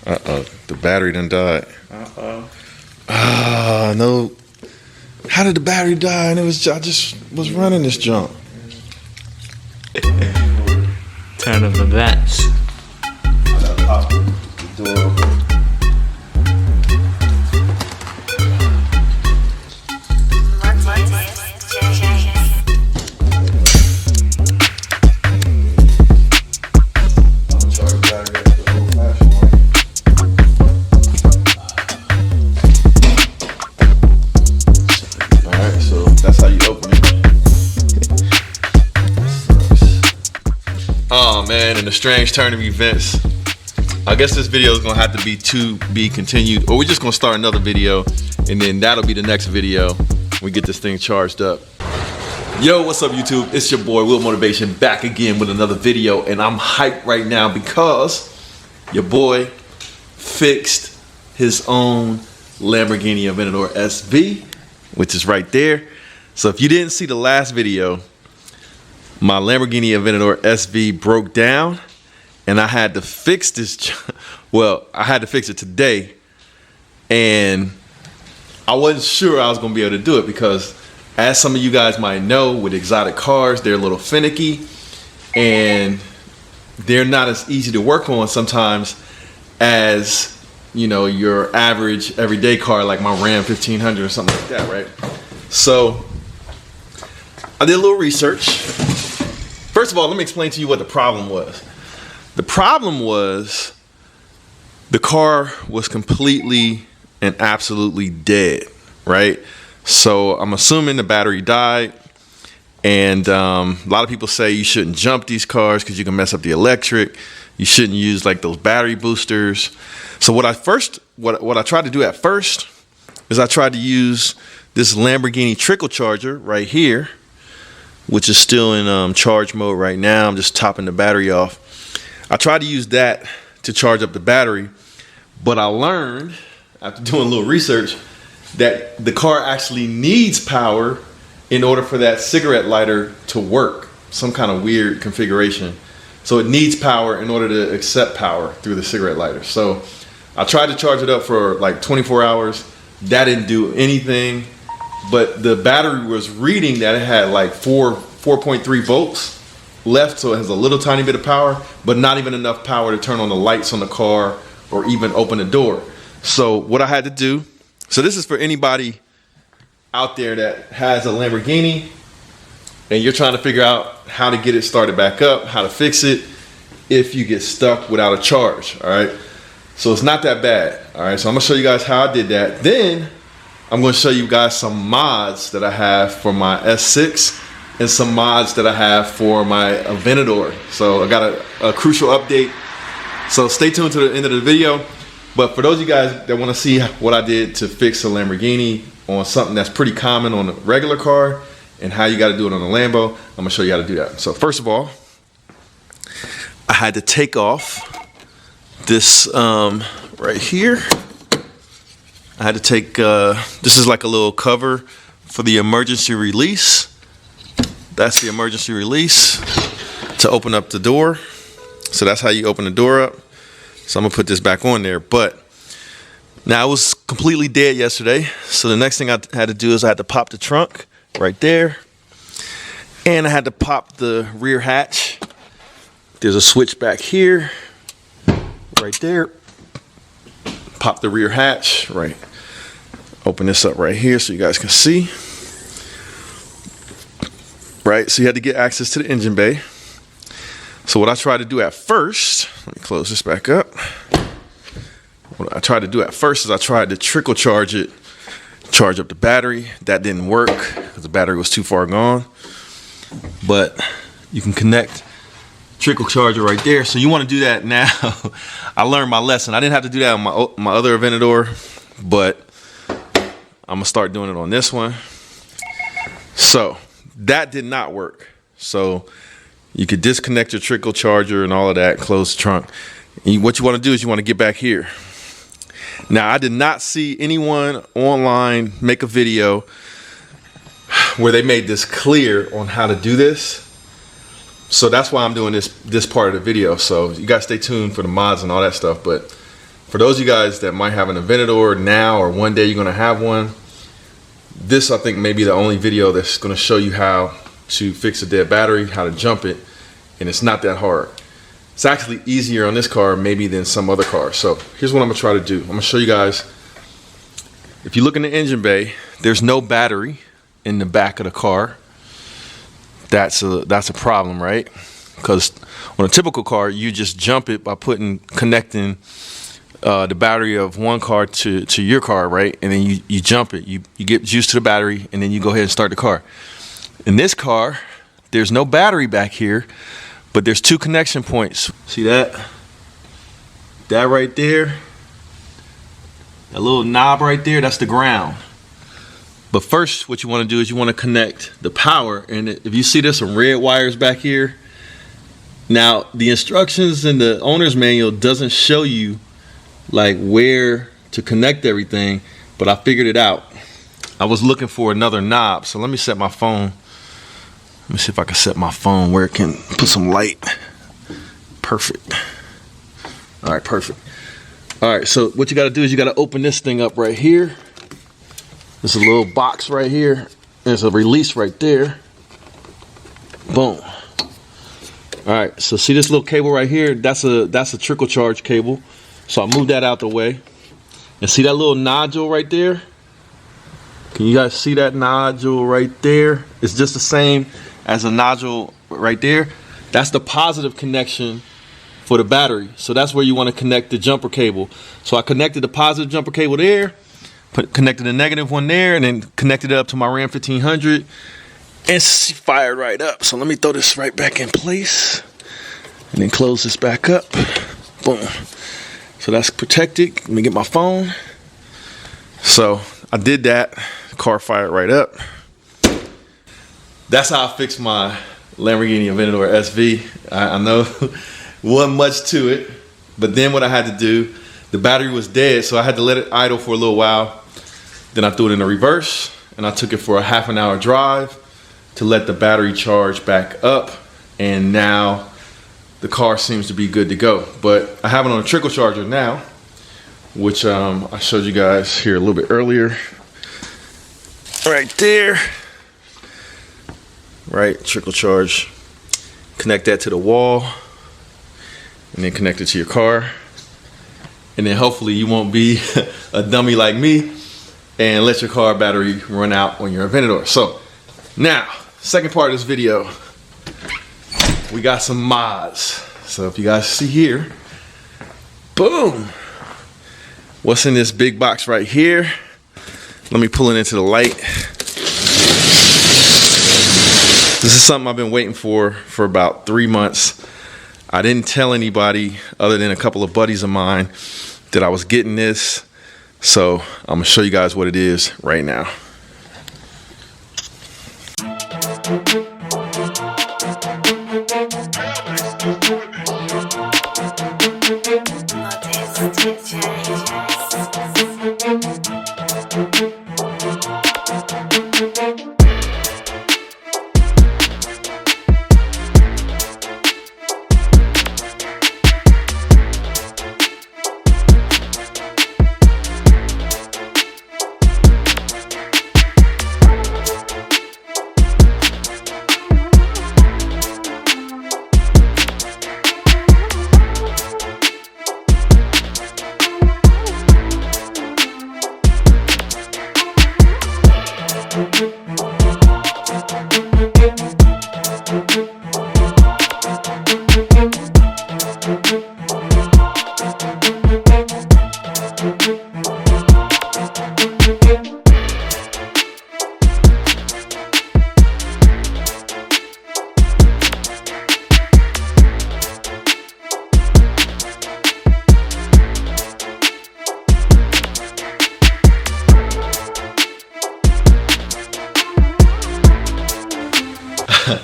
Uh-oh, the battery done died. Uh-oh. Ah, no. How did the battery die? And I just was running this junk. Turn of events. I gotta pop the door open. Oh man, in a strange turn of events, I guess this video is gonna have to be continued, or we're just gonna start another video, and then that'll be the next video when we get this thing charged up. Yo, what's up YouTube? It's your boy Will Motivation back again with another video, and I'm hyped right now because your boy fixed his own Lamborghini Aventador SV, which is right there. So if you didn't see the last video, my Lamborghini Aventador SV broke down and I had to fix this. Well, I had to fix it today, and I wasn't sure I was gonna be able to do it because, as some of you guys might know, with exotic cars, they're a little finicky and they're not as easy to work on sometimes as, you know, your average everyday car like my Ram 1500 or something like that, right? So I did a little research. First of all, let me explain to you what the problem was. The problem was the car was completely and absolutely dead, right? So I'm assuming the battery died, and a lot of people say you shouldn't jump these cars because you can mess up the electric. You shouldn't use like those battery boosters. So what I tried to do at first is I tried to use this Lamborghini trickle charger right here, which is still in charge mode right now. I'm just topping the battery off. I tried to use that to charge up the battery, but I learned after doing a little research that the car actually needs power in order for that cigarette lighter to work. Some kind of weird configuration. So it needs power in order to accept power through the cigarette lighter. So I tried to charge it up for like 24 hours. That didn't do anything. But the battery was reading that it had like 4.3 volts left, so it has a little tiny bit of power, but not even enough power to turn on the lights on the car or even open the door. So what I had to do, so this is for anybody out there that has a Lamborghini and you're trying to figure out how to get it started back up, how to fix it if you get stuck without a charge, all right? So it's not that bad, all right? So I'm gonna show you guys how I did that. Then I'm going to show you guys some mods that I have for my S6 and some mods that I have for my Aventador. So I got a crucial update. So stay tuned to the end of the video. But for those of you guys that want to see what I did to fix a Lamborghini on something that's pretty common on a regular car and how you got to do it on a Lambo, I'm going to show you how to do that. So first of all, I had to take off this right here. I had to take, this is like a little cover for the emergency release. That's the emergency release to open up the door. So that's how you open the door up. So I'm gonna put this back on there. But now it was completely dead yesterday. So the next thing I had to do is I had to pop the trunk right there. And I had to pop the rear hatch. There's a switch back here, right there. Pop the rear hatch, right. Open this up right here so you guys can see. Right, so you had to get access to the engine bay. So what I tried to do at first, let me close this back up. What I tried to do at first is I tried to trickle charge it, charge up the battery. That didn't work because the battery was too far gone. But you can connect trickle charger right there. So you want to do that now. I learned my lesson. I didn't have to do that on my other Aventador, but I'm gonna start doing it on this one. So that did not work. So you could disconnect your trickle charger and all of that, close the trunk. And what you want to do is you want to get back here. Now, I did not see anyone online make a video where they made this clear on how to do this. So that's why I'm doing this part of the video. So you guys stay tuned for the mods and all that stuff. But for those of you guys that might have an Aventador now or one day you're gonna have one, this I think may be the only video that's gonna show you how to fix a dead battery, how to jump it, and it's not that hard. It's actually easier on this car maybe than some other cars. So here's what I'm gonna try to do. I'm gonna show you guys. If you look in the engine bay, there's no battery in the back of the car. That's a problem, right? Because on a typical car, you just jump it by connecting the battery of one car to your car, right? And then you jump it. You get used to the battery, and then you go ahead and start the car. In this car, there's no battery back here, but there's two connection points. See that? That right there, that little knob right there, that's the ground. But first, what you want to do is you want to connect the power. And if you see there's some red wires back here. Now, the instructions in the owner's manual doesn't show you like where to connect everything, but I figured it out. I was looking for another knob, so let me set my phone. Let me see if I can set my phone where it can put some light. Perfect. All right, perfect. All right, so what you got to do is you got to open this thing up right here. There's a little box right here. There's a release right there. Boom. All right, so see this little cable right here? That's a trickle charge cable. So I'll move that out the way. And see that little nodule right there? Can you guys see that nodule right there? It's just the same as a nodule right there. That's the positive connection for the battery. So that's where you want to connect the jumper cable. So I connected the positive jumper cable there, connected the negative one there, and then connected it up to my Ram 1500. And fired right up. So let me throw this right back in place and then close this back up. Boom. So that's protected. Let me get my phone. So I did that. The car fired right up. That's how I fixed my Lamborghini Aventador SV. I know wasn't much to it, but then what I had to do, the battery was dead, so I had to let it idle for a little while. Then I threw it in the reverse and I took it for a half an hour drive to let the battery charge back up, and now the car seems to be good to go. But I have it on a trickle charger now, which I showed you guys here a little bit earlier. Right there. Right, trickle charge. Connect that to the wall, and then connect it to your car. And then hopefully you won't be a dummy like me and let your car battery run out on your Aventador. So now, second part of this video, we got some mods. So if you guys see here, boom. What's in this big box right here? Let me pull it into the light. This is something I've been waiting for about 3 months. I didn't tell anybody other than a couple of buddies of mine that I was getting this. So I'm gonna show you guys what it is right now.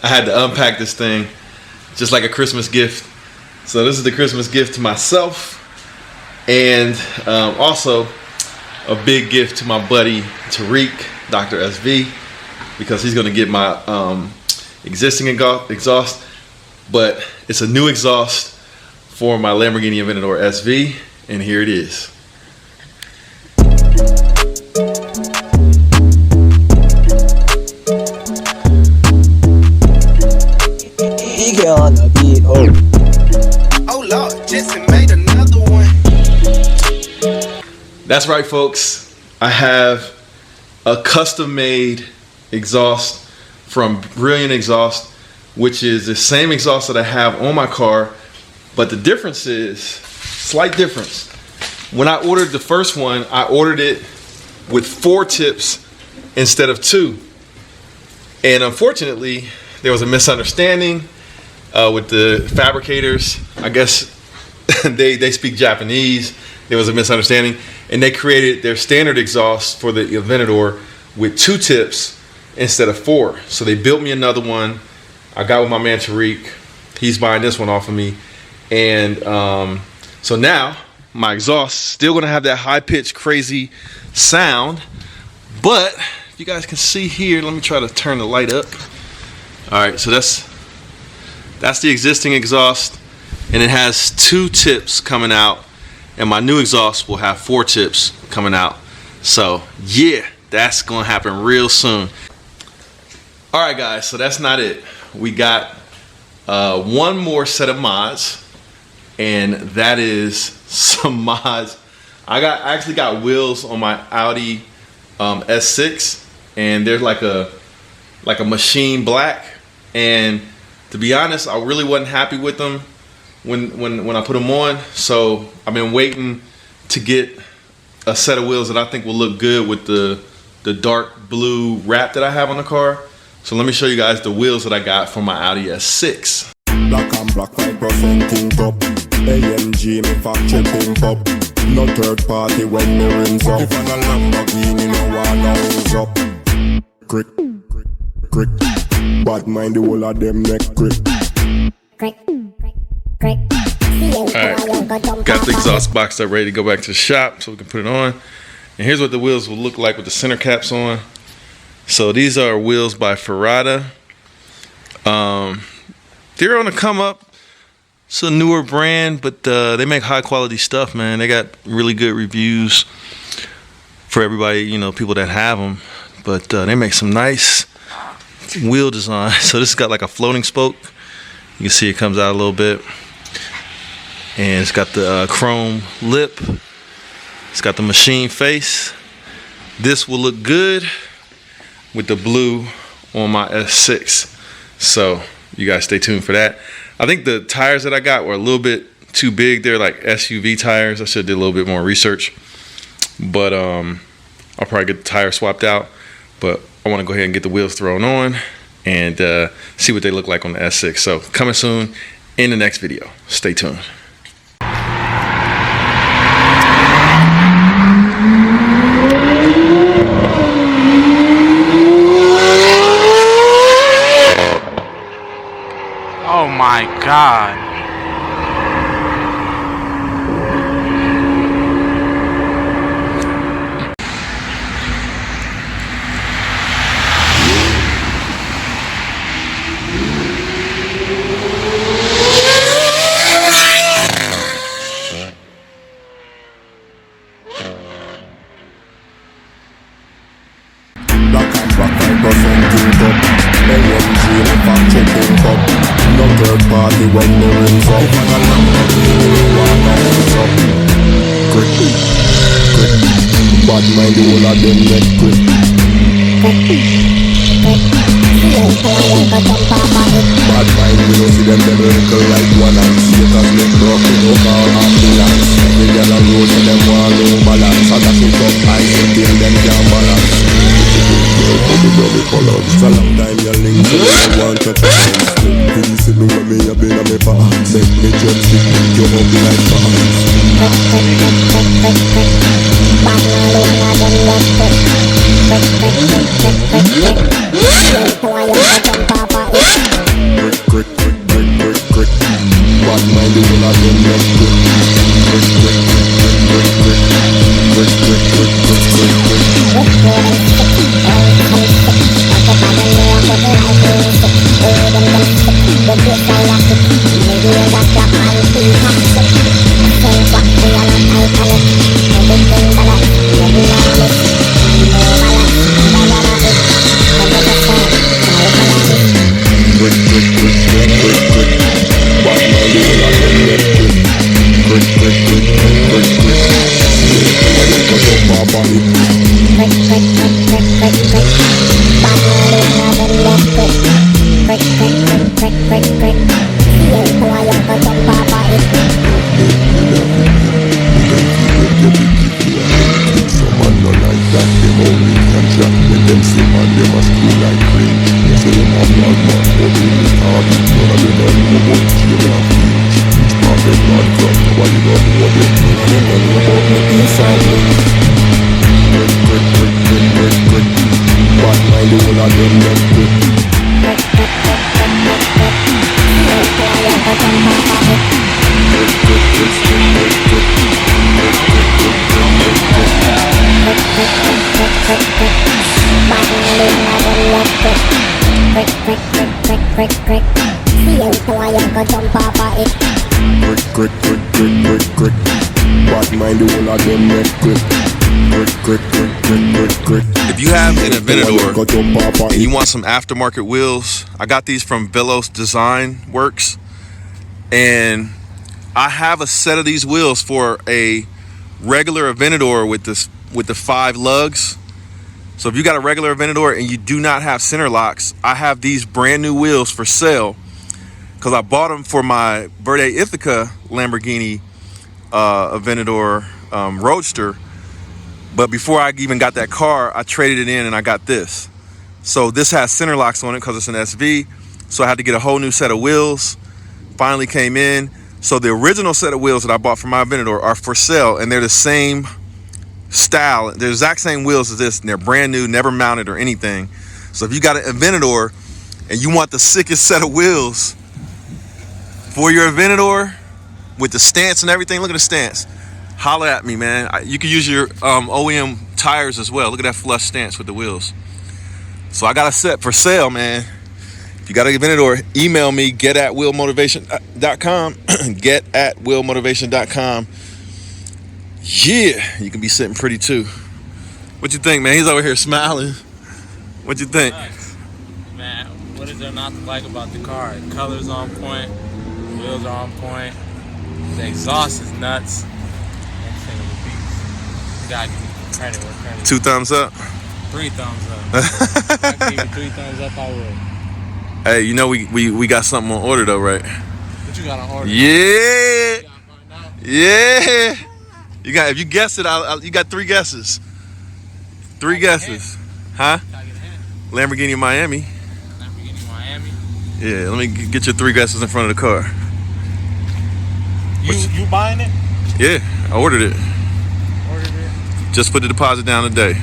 I had to unpack this thing just like a Christmas gift. So this is the Christmas gift to myself, and also a big gift to my buddy Tariq, Dr. SV, because he's gonna get my existing exhaust, but it's a new exhaust for my Lamborghini Aventador SV, and here it is. On the beat, oh Lord, Jesse made another one. That's right, folks. I have a custom-made exhaust from Brilliant Exhaust, which is the same exhaust that I have on my car, but the difference is, slight difference. When I ordered the first one, I ordered it with 4 tips instead of 2. And unfortunately, there was a misunderstanding with the fabricators. I guess they speak Japanese. There was a misunderstanding, and they created their standard exhaust for the Aventador with 2 tips instead of 4. So they built me another one. I got with my man Tariq. He's buying this one off of me, and so now my exhaust still gonna have that high-pitched, crazy sound. But if you guys can see here, let me try to turn the light up. All right, so that's the existing exhaust, and it has 2 tips coming out, and my new exhaust will have 4 tips coming out. So yeah, that's gonna happen real soon. All right, guys, so that's not it. We got one more set of mods, and that is some mods. I actually got wheels on my Audi S6, and they're like a machine black, and to be honest, I really wasn't happy with them when I put them on. So I've been waiting to get a set of wheels that I think will look good with the dark blue wrap that I have on the car. So let me show you guys the wheels that I got for my Audi S6. Black and black 5% tint up. AMG me factory pimp up. No third party when me rims up. If I'm a Lamborghini, no one knows up. Crick, crick. Bad mind the whole of them neck crick. Crick, crick. Alright, got the exhaust box up ready to go back to the shop so we can put it on. And here's what the wheels will look like with the center caps on. So these are wheels by Ferrata. They're on the come up. It's a newer brand, but they make high quality stuff, man. They got really good reviews for everybody, you know, people that have them. But they make some nice wheel design. So this has got like a floating spoke. You can see it comes out a little bit. And it's got the chrome lip. It's got the machine face. This will look good with the blue on my S6. So you guys stay tuned for that. I think the tires that I got were a little bit too big. They're like SUV tires. I should have did a little bit more research. But I'll probably get the tire swapped out. But I want to go ahead and get the wheels thrown on and see what they look like on the S6. So coming soon in the next video. Stay tuned. Oh my God. Black and black 5% tint up. AMG me factory pimp up. No third party when me rims up. If I'm a Lamborghini, no one knows up. Crick, crick. Bad mind the whole of them neck crick. Bad mind we don't see them lyrical like one and skaters make broken over ambulance. Every girl on road so them want no balance. I dash it up high until them can't balance. It's a long time you link so I want to try. Please see me when me a been on me pants. Make me jump stick make you up like fans. Crick, crick, crick, crick, crick, crick. Bad mind the whole of them neck crick. Crick, crick, crick, crick, crick, crick, crick, crick, crick, crick, crick. If you have an Aventador and you want some aftermarket wheels, I got these from Velos Design Works, and I have a set of these wheels for a regular Aventador with the 5 lugs. So if you got a regular Aventador and you do not have center locks, I have these brand new wheels for sale because I bought them for my Verde Ithaca Lamborghini Aventador Roadster. But before I even got that car, I traded it in and I got this. So this has center locks on it because it's an SV. So I had to get a whole new set of wheels. Finally came in. So the original set of wheels that I bought for my Aventador are for sale, and they're the same style. They're the exact same wheels as this, and they're brand new, never mounted or anything. So if you got an Aventador and you want the sickest set of wheels for your Aventador with the stance and everything, look at the stance. Holla at me, man. You can use your OEM tires as well. Look at that flush stance with the wheels. So I got a set for sale, man. If you got an Aventador, email me, get@willmotivation.com. get@willmotivation.com. Yeah, you can be sitting pretty too. What you think, man? He's over here smiling. What you think? Nice. Man, what is there not to like about the car? The color's on point, the wheels are on point, the exhaust is nuts. You gotta give me credit where credit. 2 thumbs up? 3 thumbs up. If I could give you 3 thumbs up, I would. Hey, you know we got something on order though, right? What you got on order? Yeah. You gotta find out. Yeah. If you guess it, you got 3 guesses. 3 guesses. Huh? Can I get a hint? Lamborghini Miami. Lamborghini Miami. Yeah, let me get your 3 guesses in front of the car. You buying it? Yeah, I ordered it. Ordered it. Just put the deposit down today.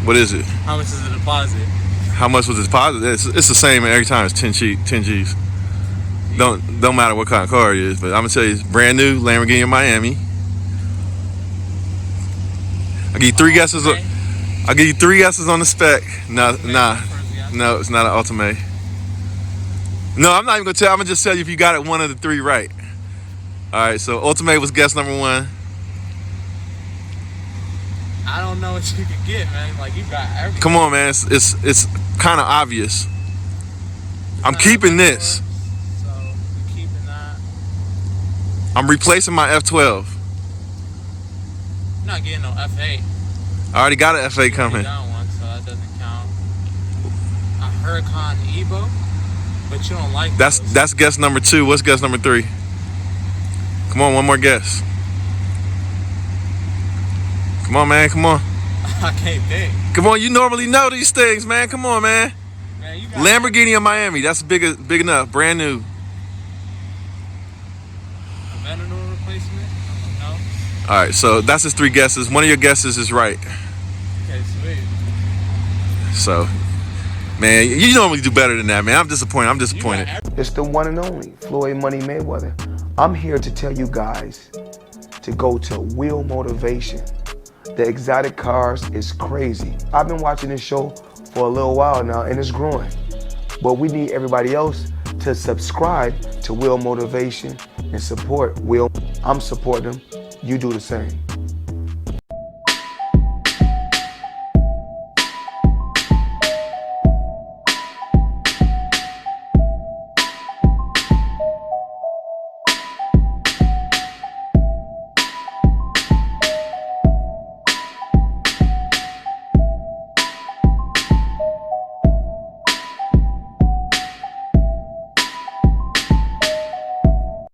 What is it? How much is the deposit? How much was the deposit? It's the same every time. It's 10 G's. Don't matter what kind of car it is, but I'm gonna tell you, it's brand new Lamborghini Miami. I'll give you 3 guesses. I'll give you 3 guesses on the spec. Nah, no, it's not an Ultimate. No, I'm not even gonna tell. I'm gonna just tell you if you got it 1 of the 3 right. All right, so Ultimate was guess number 1. I don't know what you could get, man. Like, you got everything. Come on, man. It's kind of obvious. I'm keeping this. So, you're keeping that. I'm replacing my F12. You're not getting no F8. I already got an F8 coming. You got one, so that doesn't count. A Huracan Evo, but you don't like those. That's guess number 2. What's guess number 3? Come on, one more guess. Come on, man. Come on. I can't think. Come on. You normally know these things, man. Come on, man. Man, you got Lamborghini of Miami. That's big enough. Brand new. Aventador replacement? No. All right. So that's his 3 guesses. One of your guesses is right. Okay, sweet. So, man, you normally do better than that, man. I'm disappointed. It's the one and only Floyd Money Mayweather. I'm here to tell you guys to go to Will Motivation. The exotic cars is crazy. I've been watching this show for a little while now and it's growing. But we need everybody else to subscribe to Will Motivation and support Will. I'm supporting them. You do the same.